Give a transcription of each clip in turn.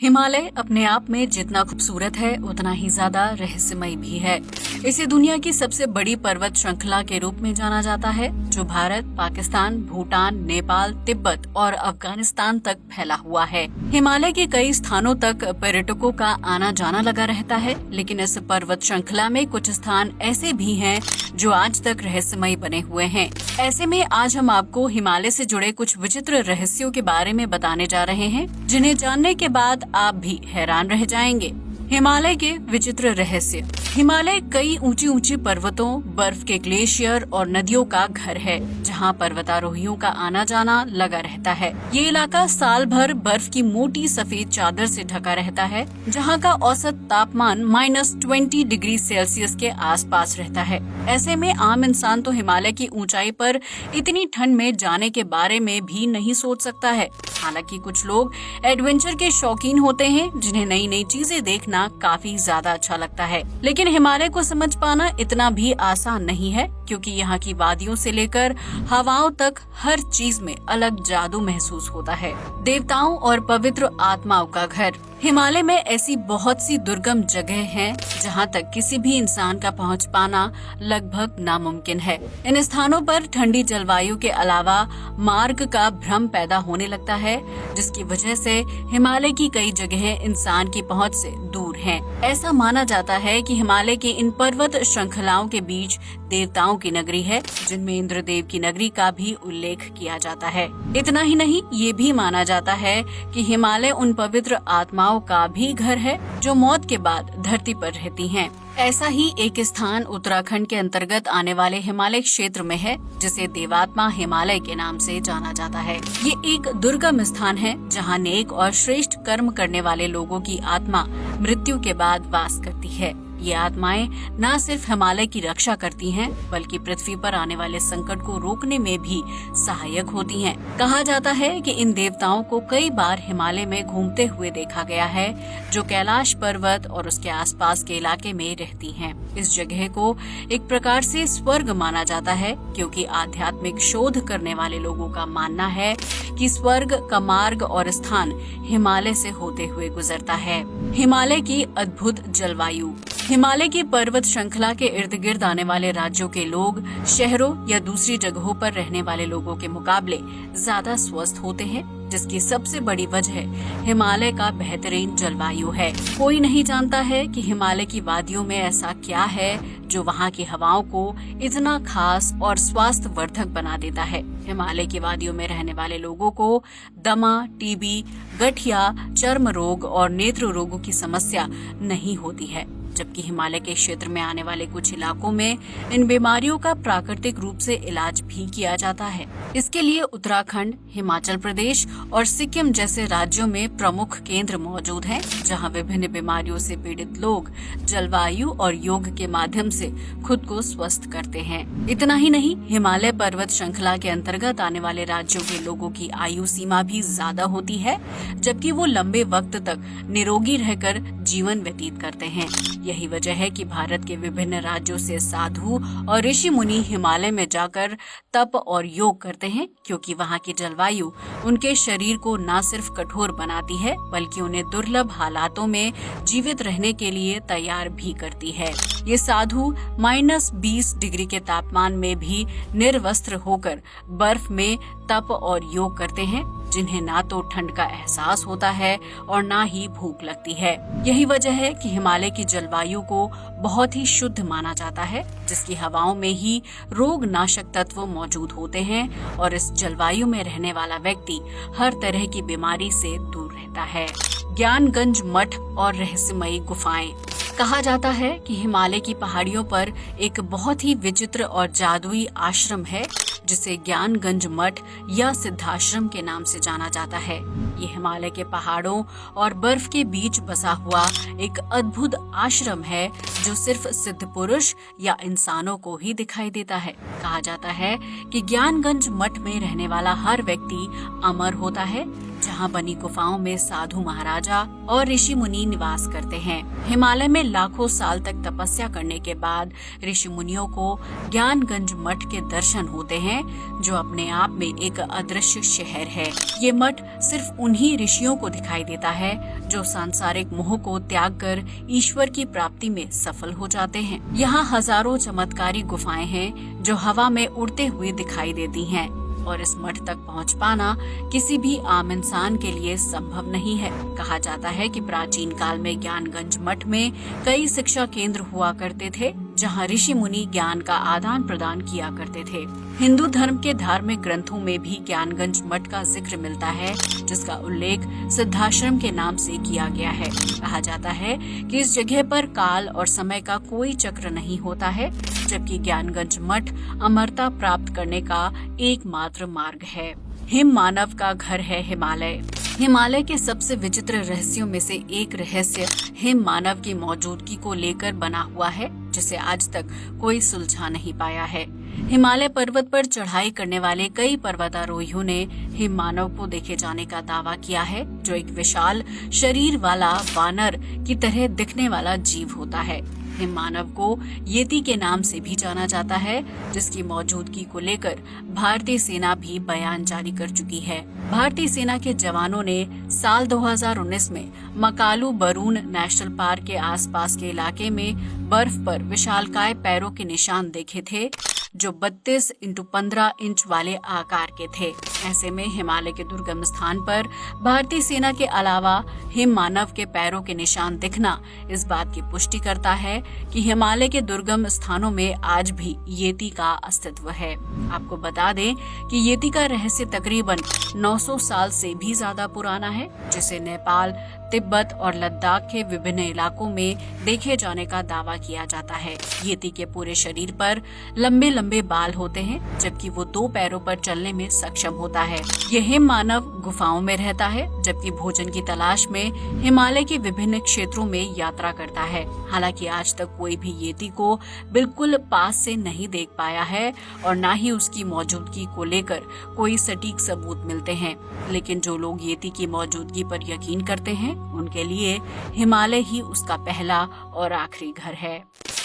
हिमालय अपने आप में जितना खूबसूरत है उतना ही ज्यादा रहस्यमय भी है। इसे दुनिया की सबसे बड़ी पर्वत श्रृंखला के रूप में जाना जाता है, जो भारत, पाकिस्तान, भूटान, नेपाल, तिब्बत और अफगानिस्तान तक फैला हुआ है। हिमालय के कई स्थानों तक पर्यटकों का आना जाना लगा रहता है, लेकिन इस पर्वत श्रृंखला में कुछ स्थान ऐसे भी हैं जो आज तक रहस्यमय बने हुए हैं। ऐसे में आज हम आपको हिमालय से जुड़े कुछ विचित्र रहस्यों के बारे में बताने जा रहे हैं, जिन्हें जानने के बाद आप भी हैरान रह जाएंगे। हिमालय के विचित्र रहस्य। हिमालय कई ऊंची ऊंची पर्वतों, बर्फ के ग्लेशियर और नदियों का घर है, जहां पर्वतारोहियों का आना जाना लगा रहता है। ये इलाका साल भर बर्फ की मोटी सफेद चादर से ढका रहता है, जहां का औसत तापमान -20 डिग्री सेल्सियस के आसपास रहता है। ऐसे में आम इंसान तो हिमालय की ऊंचाई पर इतनी ठंड में जाने के बारे में भी नहीं सोच सकता है। हालांकि कुछ लोग एडवेंचर के शौकीन होते हैं, जिन्हें नई नई चीजें देखना काफी ज्यादा अच्छा लगता है। लेकिन हिमालय को समझ पाना इतना भी आसान नहीं है, क्योंकि यहाँ की वादियों से लेकर हवाओं तक हर चीज में अलग जादू महसूस होता है। देवताओं और पवित्र आत्माओं का घर। हिमालय में ऐसी बहुत सी दुर्गम जगह हैं, जहां तक किसी भी इंसान का पहुंच पाना लगभग नामुमकिन है। इन स्थानों पर ठंडी जलवायु के अलावा मार्ग का भ्रम पैदा होने लगता है, जिसकी वजह से हिमालय की कई जगहें इंसान की पहुंच से दूर हैं। ऐसा माना जाता है कि हिमालय के इन पर्वत श्रृंखलाओं के बीच देवताओं की नगरी है, जिनमें इंद्रदेव की नगरी का भी उल्लेख किया जाता है। इतना ही नहीं, ये भी माना जाता है कि हिमालय उन पवित्र आत्माओं का भी घर है जो मौत के बाद धरती पर रहती हैं। ऐसा ही एक स्थान उत्तराखंड के अंतर्गत आने वाले हिमालय क्षेत्र में है, जिसे देवात्मा हिमालय के नाम से जाना जाता है। ये एक दुर्गम स्थान है, जहां नेक और श्रेष्ठ कर्म करने वाले लोगों की आत्मा मृत्यु के बाद वास करती है। ये आत्माएं न सिर्फ हिमालय की रक्षा करती हैं, बल्कि पृथ्वी पर आने वाले संकट को रोकने में भी सहायक होती हैं। कहा जाता है कि इन देवताओं को कई बार हिमालय में घूमते हुए देखा गया है, जो कैलाश पर्वत और उसके आसपास के इलाके में रहती हैं। इस जगह को एक प्रकार से स्वर्ग माना जाता है, क्योंकि आध्यात्मिक शोध करने वाले लोगों का मानना है कि स्वर्ग का मार्ग और स्थान हिमालय से होते हुए गुजरता है। हिमालय की अद्भुत जलवायु। हिमालय की पर्वत श्रृंखला के इर्द गिर्द आने वाले राज्यों के लोग शहरों या दूसरी जगहों पर रहने वाले लोगों के मुकाबले ज्यादा स्वस्थ होते हैं, जिसकी सबसे बड़ी वजह हिमालय का बेहतरीन जलवायु है। कोई नहीं जानता है कि हिमालय की वादियों में ऐसा क्या है जो वहाँ की हवाओं को इतना खास और स्वास्थ्यवर्धक बना देता है। हिमालय की वादियों में रहने वाले लोगों को दमा, टीबी, गठिया, चर्म रोग और नेत्र रोगों की समस्या नहीं होती है, जबकि हिमालय के क्षेत्र में आने वाले कुछ इलाकों में इन बीमारियों का प्राकृतिक रूप से इलाज भी किया जाता है। इसके लिए उत्तराखंड, हिमाचल प्रदेश और सिक्किम जैसे राज्यों में प्रमुख केंद्र मौजूद हैं, जहां विभिन्न बीमारियों से पीड़ित लोग जलवायु और योग के माध्यम से खुद को स्वस्थ करते हैं। इतना ही नहीं, हिमालय पर्वत श्रृंखला के अंतर्गत आने वाले राज्यों के लोगों की आयु सीमा भी ज्यादा होती है, जबकि वो लंबे वक्त तक निरोगी रहकर जीवन व्यतीत करते हैं। यही वजह है कि भारत के विभिन्न राज्यों से साधु और ऋषि मुनि हिमालय में जाकर तप और योग करते हैं, क्योंकि वहाँ की जलवायु उनके शरीर को न सिर्फ कठोर बनाती है, बल्कि उन्हें दुर्लभ हालातों में जीवित रहने के लिए तैयार भी करती है। ये साधु -20 डिग्री के तापमान में भी निर्वस्त्र होकर बर्फ में तप और योग करते हैं, जिन्हें ना तो ठंड का एहसास होता है और ना ही भूख लगती है। यही वजह है कि हिमालय की जलवायु को बहुत ही शुद्ध माना जाता है, जिसकी हवाओं में ही रोग नाशक तत्व मौजूद होते हैं, और इस जलवायु में रहने वाला व्यक्ति हर तरह की बीमारी से दूर रहता है। ज्ञानगंज मठ और रहस्यमयी गुफाएं। कहा जाता है कि हिमालय की पहाड़ियों पर एक बहुत ही विचित्र और जादुई आश्रम है, जिसे ज्ञानगंज मठ या सिद्धाश्रम के नाम से जाना जाता है। ये हिमालय के पहाड़ों और बर्फ के बीच बसा हुआ एक अद्भुत आश्रम है, जो सिर्फ सिद्ध पुरुष या इंसानों को ही दिखाई देता है। कहा जाता है कि ज्ञानगंज मठ में रहने वाला हर व्यक्ति अमर होता है, जहाँ बनी गुफाओं में साधु महाराजा और ऋषि मुनि निवास करते हैं। हिमालय में लाखों साल तक तपस्या करने के बाद ऋषि मुनियों को ज्ञानगंज मठ के दर्शन होते हैं, जो अपने आप में एक अदृश्य शहर है। ये मठ सिर्फ उन्हीं ऋषियों को दिखाई देता है जो सांसारिक मोह को त्याग कर ईश्वर की प्राप्ति में सफल हो जाते हैं। यहाँ हजारों चमत्कारी गुफाएं हैं जो हवा में उड़ते हुए दिखाई देती हैं, और इस मठ तक पहुंच पाना किसी भी आम इंसान के लिए संभव नहीं है। कहा जाता है कि प्राचीन काल में ज्ञानगंज मठ में कई शिक्षा केंद्र हुआ करते थे, जहां ऋषि मुनि ज्ञान का आदान प्रदान किया करते थे। हिंदू धर्म के धार्मिक ग्रंथों में भी ज्ञानगंज मठ का जिक्र मिलता है, जिसका उल्लेख सिद्धाश्रम के नाम से किया गया है। कहा जाता है कि इस जगह पर काल और समय का कोई चक्र नहीं होता है, जबकि ज्ञानगंज मठ अमरता प्राप्त करने का एकमात्र मार्ग है। हिम मानव का घर है हिमालय। हिमालय के सबसे विचित्र रहस्यों में से एक रहस्य हिम मानव की मौजूदगी को लेकर बना हुआ है, जिसे आज तक कोई सुलझा नहीं पाया है। हिमालय पर्वत पर चढ़ाई करने वाले कई पर्वतारोहियों ने हिम मानव को देखे जाने का दावा किया है, जो एक विशाल शरीर वाला वानर की तरह दिखने वाला जीव होता है। हिम मानव को येती के नाम से भी जाना जाता है, जिसकी मौजूदगी को लेकर भारतीय सेना भी बयान जारी कर चुकी है। भारतीय सेना के जवानों ने साल 2019 में मकालू बरून नेशनल पार्क के आसपास के इलाके में बर्फ पर विशालकाय पैरों के निशान देखे थे, जो 32 × 15 इंच वाले आकार के थे। ऐसे में हिमालय के दुर्गम स्थान पर भारतीय सेना के अलावा हिम मानव के पैरों के निशान दिखना इस बात की पुष्टि करता है कि हिमालय के दुर्गम स्थानों में आज भी येती का अस्तित्व है। आपको बता दें कि येती का रहस्य तकरीबन 900 साल से भी ज्यादा पुराना है, जिसे नेपाल, तिब्बत और लद्दाख के विभिन्न इलाकों में देखे जाने का दावा किया जाता है। येती के पूरे शरीर पर लंबे लंबे बाल होते हैं, जबकि वो 2 पैरों पर चलने में सक्षम होता है। यह हिम मानव गुफाओं में रहता है, जबकि भोजन की तलाश में हिमालय के विभिन्न क्षेत्रों में यात्रा करता है। हालांकि आज तक कोई भी येती को बिल्कुल पास से नहीं देख पाया है और न ही उसकी मौजूदगी को लेकर कोई सटीक सबूत मिलते हैं, लेकिन जो लोग येती की मौजूदगी पर यकीन करते हैं, उनके लिए हिमालय ही उसका पहला और आखिरी घर है।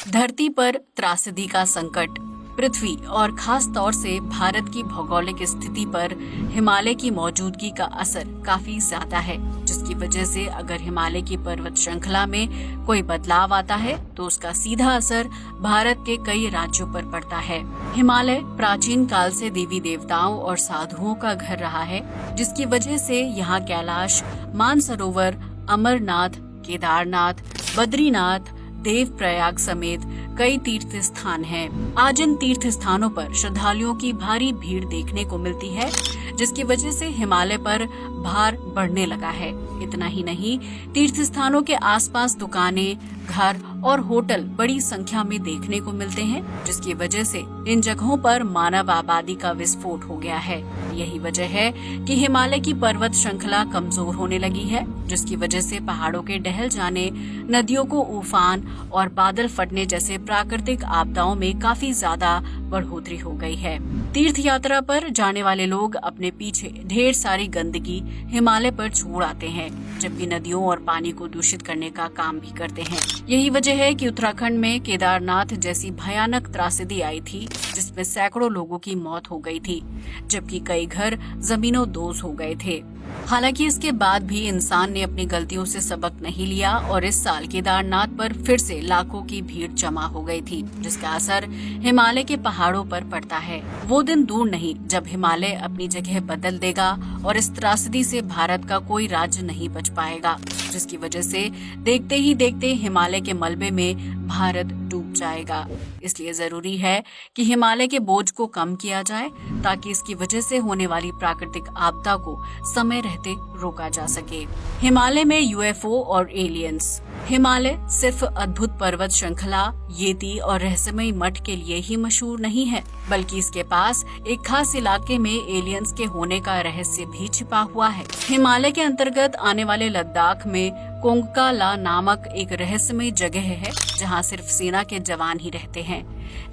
धरती पर त्रासदी का संकट। पृथ्वी और खास तौर से भारत की भौगोलिक स्थिति पर हिमालय की मौजूदगी का असर काफी ज्यादा है, जिसकी वजह से अगर हिमालय की पर्वत श्रृंखला में कोई बदलाव आता है तो उसका सीधा असर भारत के कई राज्यों पर पड़ता है। हिमालय प्राचीन काल से देवी देवताओं और साधुओं का घर रहा है, जिसकी वजह से यहाँ कैलाश, मानसरोवर, अमरनाथ, केदारनाथ, बद्रीनाथ, देवप्रयाग समेत कई तीर्थ स्थान हैं। आज इन तीर्थ स्थानों पर श्रद्धालुओं की भारी भीड़ देखने को मिलती है, जिसकी वजह से हिमालय पर भार बढ़ने लगा है। इतना ही नहीं, तीर्थ स्थानों के आसपास दुकानें, घर और होटल बड़ी संख्या में देखने को मिलते हैं, जिसकी वजह से इन जगहों पर मानव आबादी का विस्फोट हो गया है। यही वजह है कि हिमालय की पर्वत श्रृंखला कमजोर होने लगी है, जिसकी वजह से पहाड़ों के ढह जाने, नदियों को उफान और बादल फटने जैसे प्राकृतिक आपदाओं में काफी ज्यादा बढ़ोतरी हो गई है। तीर्थ यात्रा पर जाने वाले लोग अपने पीछे ढेर सारी गंदगी हिमालय पर छोड़ आते हैं, जबकि नदियों और पानी को दूषित करने का काम भी करते हैं। यही वजह है कि उत्तराखंड में केदारनाथ जैसी भयानक त्रासदी आई थी, जिसमें सैकड़ों लोगों की मौत हो गई थी, जबकि कई घर जमीनों-दोज हो गए थे। हालांकि इसके बाद भी इंसान ने अपनी गलतियों से सबक नहीं लिया और इस साल केदारनाथ पर फिर से लाखों की भीड़ जमा हो गई थी, जिसका असर हिमालय के पहाड़ों पर पड़ता है। वो दिन दूर नहीं जब हिमालय अपनी जगह बदल देगा और इस त्रासदी से भारत का कोई राज्य नहीं बच पाएगा, जिसकी वजह से देखते ही देखते हिमालय के मलबे में भारत डूब जाएगा। इसलिए जरूरी है कि हिमालय के बोझ को कम किया जाए, ताकि इसकी वजह से होने वाली प्राकृतिक आपदा को समय रहते रोका जा सके। हिमालय में यूएफओ और एलियंस। हिमालय सिर्फ अद्भुत पर्वत श्रृंखला, येती और रहस्यमयी मठ के लिए ही मशहूर नहीं है, बल्कि इसके पास एक खास इलाके में एलियंस के होने का रहस्य भी छिपा हुआ है। हिमालय के अंतर्गत आने वाले लद्दाख में कोंगका ला नामक एक रहस्यमय जगह है, जहां सिर्फ सेना के जवान ही रहते हैं।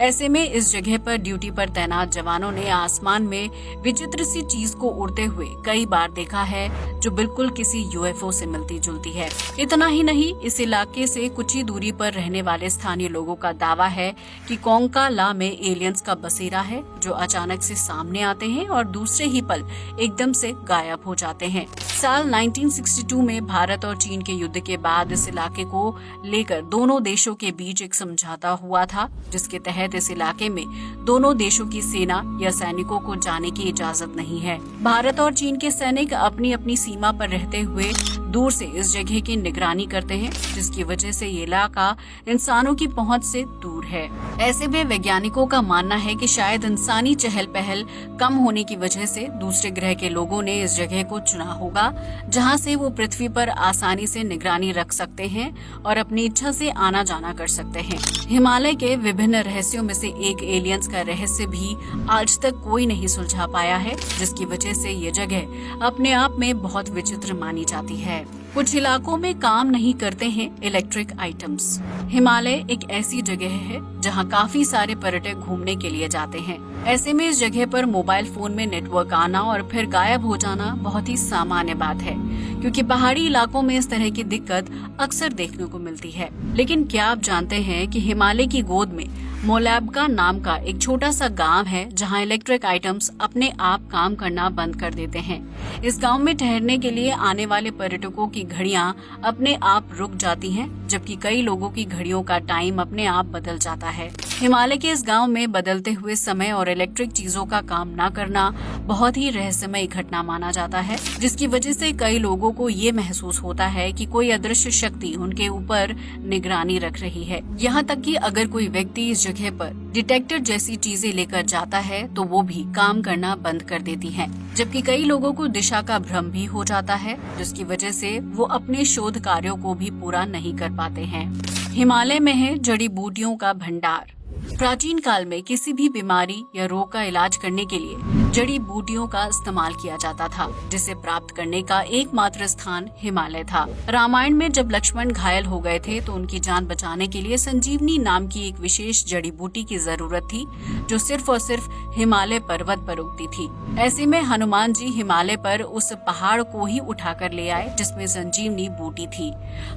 ऐसे में इस जगह पर ड्यूटी पर तैनात जवानों ने आसमान में विचित्र सी चीज को उड़ते हुए कई बार देखा है, जो बिल्कुल किसी यूएफओ से मिलती जुलती है। इतना ही नहीं, इस इलाके से कुछ ही दूरी पर रहने वाले स्थानीय लोगों का दावा है कि कोंका ला में एलियंस का बसेरा है, जो अचानक से सामने आते हैं और दूसरे ही पल एकदम से गायब हो जाते हैं। साल 1962 में भारत और चीन के युद्ध के बाद इस इलाके को लेकर दोनों देशों के बीच एक समझौता हुआ था, जिसके तहत इस इलाके में दोनों देशों की सेना या सैनिकों को जाने की इजाजत नहीं है। भारत और चीन के सैनिक अपनी अपनी सीमा पर रहते हुए दूर से इस जगह की निगरानी करते हैं, जिसकी वजह से ये इलाका इंसानों की पहुंच से दूर है। ऐसे में वैज्ञानिकों का मानना है कि शायद इंसानी चहल पहल कम होने की वजह से दूसरे ग्रह के लोगों ने इस जगह को चुना होगा, जहां से वो पृथ्वी पर आसानी से निगरानी रख सकते हैं और अपनी इच्छा से आना जाना कर सकते हैं। हिमालय के विभिन्न रहस्यों में से एक एलियंस का रहस्य भी आज तक कोई नहीं सुलझा पाया है, जिसकी वजह से ये जगह अपने आप में बहुत विचित्र मानी जाती है। कुछ इलाकों में काम नहीं करते हैं इलेक्ट्रिक आइटम्स। हिमालय एक ऐसी जगह है जहां काफी सारे पर्यटक घूमने के लिए जाते हैं। ऐसे में इस जगह पर मोबाइल फोन में नेटवर्क आना और फिर गायब हो जाना बहुत ही सामान्य बात है, क्योंकि पहाड़ी इलाकों में इस तरह की दिक्कत अक्सर देखने को मिलती है। लेकिन क्या आप जानते हैं कि हिमालय की गोद में मोलैब्का नाम का एक छोटा सा गांव है, जहां इलेक्ट्रिक आइटम्स अपने आप काम करना बंद कर देते हैं। इस गांव में ठहरने के लिए आने वाले पर्यटकों की घड़ियां अपने आप रुक जाती हैं, जबकि कई लोगों की घड़ियों का टाइम अपने आप बदल जाता है। हिमालय के इस गांव में बदलते हुए समय और इलेक्ट्रिक चीजों का काम न करना बहुत ही रहस्यमय घटना माना जाता है, जिसकी वजह से कई लोगों को ये महसूस होता है कि कोई अदृश्य शक्ति उनके ऊपर निगरानी रख रही है। यहाँ तक कि अगर कोई व्यक्ति इस जगह पर डिटेक्टर जैसी चीजें लेकर जाता है तो वो भी काम करना बंद कर देती हैं, जबकि कई लोगों को दिशा का भ्रम भी हो जाता है, जिसकी वजह से वो अपने शोध कार्यों को भी पूरा नहीं कर पाते हैं। हिमालय में है जड़ी बूटियों का भंडार। प्राचीन काल में किसी भी बीमारी या रोग का इलाज करने के लिए जड़ी बूटियों का इस्तेमाल किया जाता था, जिसे प्राप्त करने का एकमात्र स्थान हिमालय था। रामायण में जब लक्ष्मण घायल हो गए थे तो उनकी जान बचाने के लिए संजीवनी नाम की एक विशेष जड़ी बूटी की जरूरत थी, जो सिर्फ और सिर्फ हिमालय पर्वत पर उगती थी। ऐसे में हनुमान जी हिमालय पर उस पहाड़ को ही उठाकर ले आए जिसमें संजीवनी बूटी थी।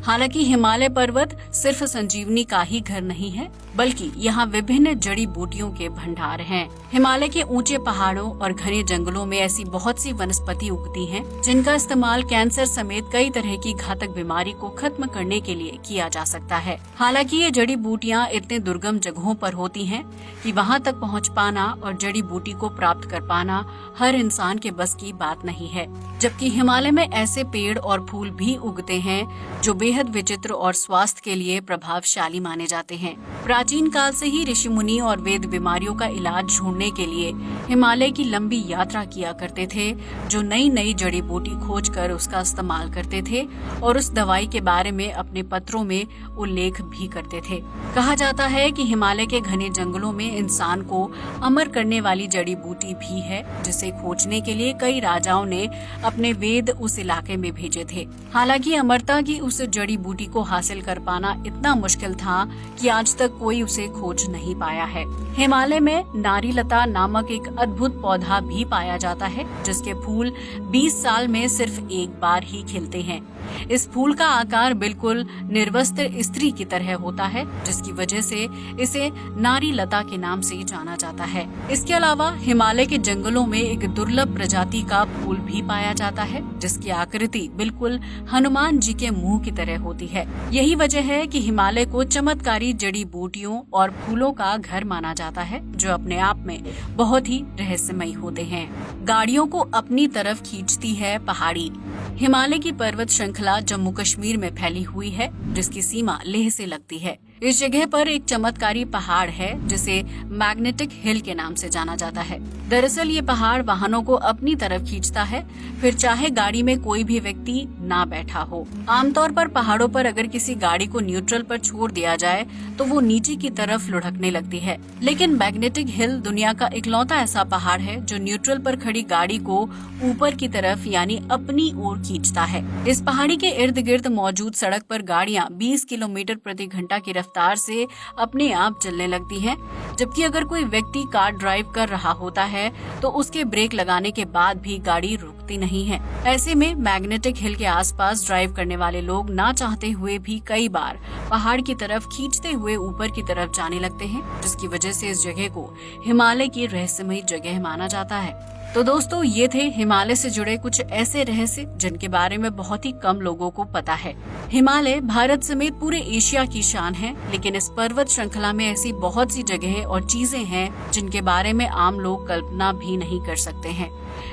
हालांकि हिमालय पर्वत सिर्फ संजीवनी का ही घर नहीं है, बल्कि यहाँ विभिन्न जड़ी बूटियों के भंडार हैं। हिमालय के ऊंचे पहाड़ों और घने जंगलों में ऐसी बहुत सी वनस्पति उगती हैं, जिनका इस्तेमाल कैंसर समेत कई तरह की घातक बीमारी को खत्म करने के लिए किया जा सकता है। हालांकि ये जड़ी बूटियाँ इतने दुर्गम जगहों पर होती हैं कि वहाँ तक पहुँच पाना और जड़ी बूटी को प्राप्त कर पाना हर इंसान के बस की बात नहीं है। जबकि हिमालय में ऐसे पेड़ और फूल भी उगते हैं जो बेहद विचित्र और स्वास्थ्य के लिए प्रभावशाली माने जाते हैं। प्राचीन काल से ही ऋषि मुनि और वेद बीमारियों का इलाज ढूंढने के लिए हिमालय की लंबी यात्रा किया करते थे, जो नई नई जड़ी बूटी खोज कर उसका इस्तेमाल करते थे और उस दवाई के बारे में अपने पत्रों में उल्लेख भी करते थे। कहा जाता है कि हिमालय के घने जंगलों में इंसान को अमर करने वाली जड़ी बूटी भी है, जिसे खोजने के लिए कई राजाओं ने अपने वेद उस इलाके में भेजे थे। हालांकि अमरता की उस जड़ी बूटी को हासिल कर पाना इतना मुश्किल था कि आज तक कोई उसे खोज नहीं पाया है। हिमालय में नारीलता नामक एक अद्भुत पौधा भी पाया जाता है, जिसके फूल 20 साल में सिर्फ एक बार ही खिलते हैं। इस फूल का आकार बिल्कुल निर्वस्त्र स्त्री की तरह होता है, जिसकी वजह से इसे नारीलता के नाम से जाना जाता है। इसके अलावा हिमालय के जंगलों में एक दुर्लभ प्रजाति का फूल भी पाया जाता है, जिसकी आकृति बिल्कुल हनुमान जी के मुंह की तरह होती है। यही वजह है कि हिमालय को चमत्कारी जड़ी बूटियों और फूलों का घर माना जाता है, जो अपने आप में बहुत ही रहस्यमयी होते हैं। गाड़ियों को अपनी तरफ खींचती है पहाड़ी। हिमालय की पर्वत श्रृंखला जम्मू कश्मीर में फैली हुई है, जिसकी सीमा लेह से लगती है। इस जगह पर एक चमत्कारी पहाड़ है जिसे मैग्नेटिक हिल के नाम से जाना जाता है। दरअसल ये पहाड़ वाहनों को अपनी तरफ खींचता है, फिर चाहे गाड़ी में कोई भी व्यक्ति ना बैठा हो। आमतौर पर पहाड़ों पर अगर किसी गाड़ी को न्यूट्रल पर छोड़ दिया जाए तो वो नीचे की तरफ लुढ़कने लगती है, लेकिन मैग्नेटिक हिल दुनिया का इकलौता ऐसा पहाड़ है जो न्यूट्रल पर खड़ी गाड़ी को ऊपर की तरफ यानी अपनी ओर खींचता है। इस पहाड़ी के इर्द गिर्द मौजूद सड़क पर गाड़ियाँ 20 किलोमीटर प्रति घंटा की रफ्तार रफ्तार से अपने आप चलने लगती हैं। जबकि अगर कोई व्यक्ति कार ड्राइव कर रहा होता है तो उसके ब्रेक लगाने के बाद भी गाड़ी रुकती नहीं है। ऐसे में मैग्नेटिक हिल के आसपास ड्राइव करने वाले लोग ना चाहते हुए भी कई बार पहाड़ की तरफ खींचते हुए ऊपर की तरफ जाने लगते हैं, जिसकी वजह से इस जगह को हिमालय की रहस्यमयी जगह माना जाता है। तो दोस्तों, ये थे हिमालय से जुड़े कुछ ऐसे रहस्य जिनके बारे में बहुत ही कम लोगों को पता है। हिमालय भारत समेत पूरे एशिया की शान है, लेकिन इस पर्वत श्रृंखला में ऐसी बहुत सी जगहें और चीजें हैं जिनके बारे में आम लोग कल्पना भी नहीं कर सकते हैं।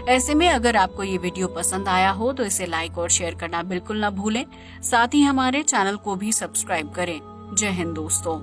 ऐसे में अगर आपको ये वीडियो पसंद आया हो तो इसे लाइक और शेयर करना बिल्कुल न भूलें। साथ ही हमारे चैनल को भी सब्सक्राइब करें। जय हिंद दोस्तों।